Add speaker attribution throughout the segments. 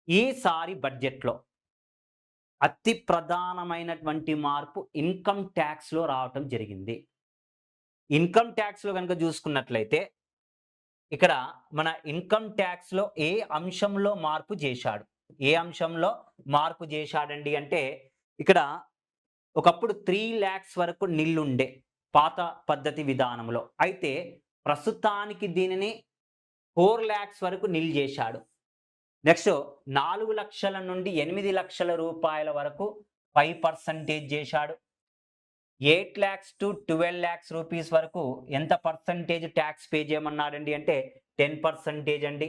Speaker 1: ఈసారి బడ్జెట్‌లో అతి ప్రధానమైనటువంటి మార్పు ఇన్‌కమ్ టాక్స్‌లో రావటం జరిగింది. ఇన్‌కమ్ టాక్స్‌లో గనుక చూసుకున్నట్లయితే, ఇక్కడ మన ఇన్‌కమ్ టాక్స్‌లో ఏ అంశంలో మార్పు జేశాడు? ఏ అంశంలో మార్పు జేశాడండి అంటే, ఇక్కడ ఒకప్పుడు 3,00,000 వరకు నిల్లుండే పాత పద్ధతి విధానంలో. అయితే ప్రస్తుతానికి దీనిని 4,00,000 వరకు నిల్ జేశాడు. నెక్స్ట్ 4,00,000 నుండి 8,00,000 రూపాయల వరకు 5% జేశాడు. 8,00,000-12,00,000 రూపీస్ వరకు ఎంత పర్సెంటేజ్ టాక్స్ పే చేయమన్నాడండి అంటే 10% అండి.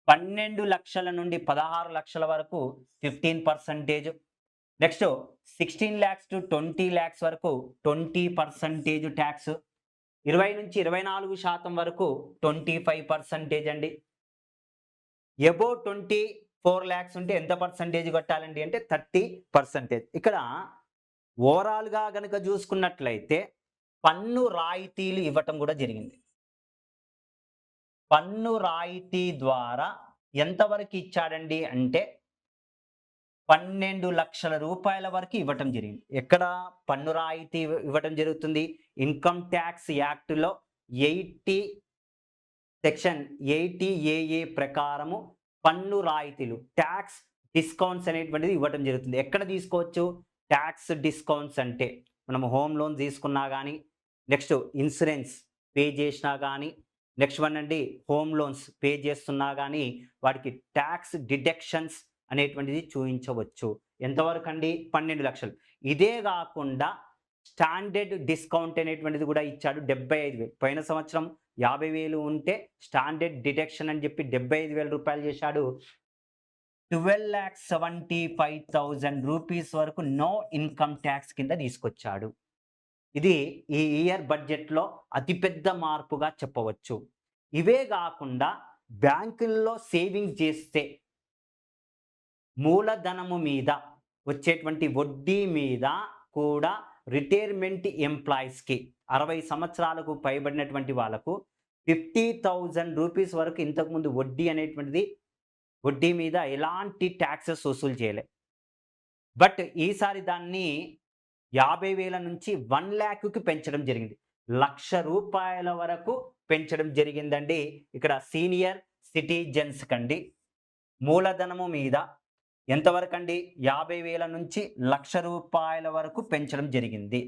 Speaker 1: 12,00,000 నుండి 16,00,000 వరకు 15%. నెక్స్ట్ 16,00,000-20,00,000 వరకు 20% టాక్స్. 20-24% వరకు 25% అండి. అబోవ్ 24,00,000 ఉంటే ఎంత పర్సెంటేజ్ కట్టాలండి అంటే 30%. ఇక్కడ ఓవరాల్‌గా గనక చూసుకున్నట్లయితే పన్ను రాయితీలు ఇవ్వటం కూడా జరిగింది. పన్ను రాయితీ ద్వారా ఎంతవరకు ఇచ్చాడండి అంటే 12,00,000 రూపాయల వరకు ఇవ్వటం జరిగింది. ఎక్కడ పన్ను రాయితీ ఇవ్వటం జరుగుతుంది? ఇన్‌కమ్ టాక్స్ యాక్ట్‌లో 80 సెక్షన్ 80 ఏఏ ప్రకారము పన్ను రాయితీలు, టాక్స్ డిస్కౌంట్స్ అనేటువంటిది ఇవ్వటం జరుగుతుంది. ఎక్కడ తీసుకోవచ్చు? టాక్స్ డిస్కౌంట్స్ అంటే మనం హోమ్ లోన్ తీసుకున్నా గానీ, నెక్స్ట్ ఇన్సూరెన్స్ పే చేసినా గానీ, నెక్స్ట్ వన్ అండి హోమ్ లోన్స్ పే చేస్తున్నా గానీ, వాటికి టాక్స్ డిడక్షన్స్ అనేటువంటిది చూయించవచ్చు. ఎంతవరకండి? 12,00,000. ఇదే గాకుండా స్టాండర్డ్ డిస్కౌంట్ అనేటువంటిది గూడా ఇచ్చాడు. 75,000 పోయిన సంవత్సరం 50,000 ఉంటే స్టాండర్డ్ డిడక్షన్ అని జెప్పి 75,000 రూపాయలు చేశాడు. 12,75,000 రూపీస్ వరకు నో ఇన్‌కమ్ టాక్స్ కింద తీసుకొచ్చాడు. ఇది ఈ ఇయర్ బడ్జెట్‌లో అతిపెద్ద మార్పుగా చెప్పవచ్చు. ఇవే గాకుండా బ్యాంకుల్లో సేవింగ్స్ జేస్తే మూలధనము మీద వచ్చేటువంటి వడ్డీ మీద కూడా రిటైర్మెంట్ ఎంప్లాయీస్‌కి 60 సంవత్సరాలకు పైబడినటువంటి వాళ్ళకు 50,000 రూపీస్ వరకు ఇంతకుముందు వడ్డీ మీద ఎలాంటి టాక్సెస్ వసూలు చేయలే. బట్ ఈసారి దాన్ని 50,000 నుంచి 1,00,000కి పెంచడం జరిగింది. రూ. 1,00,000 వరకు పెంచడం జరిగిందండి. ఇక్కడ సీనియర్ సిటిజన్స్ కండి. మూలధనము మీద ఎంతవరకండి? 50,000 నుంచి రూ. 1,00,000 వరకు పెంచడం జరిగింది.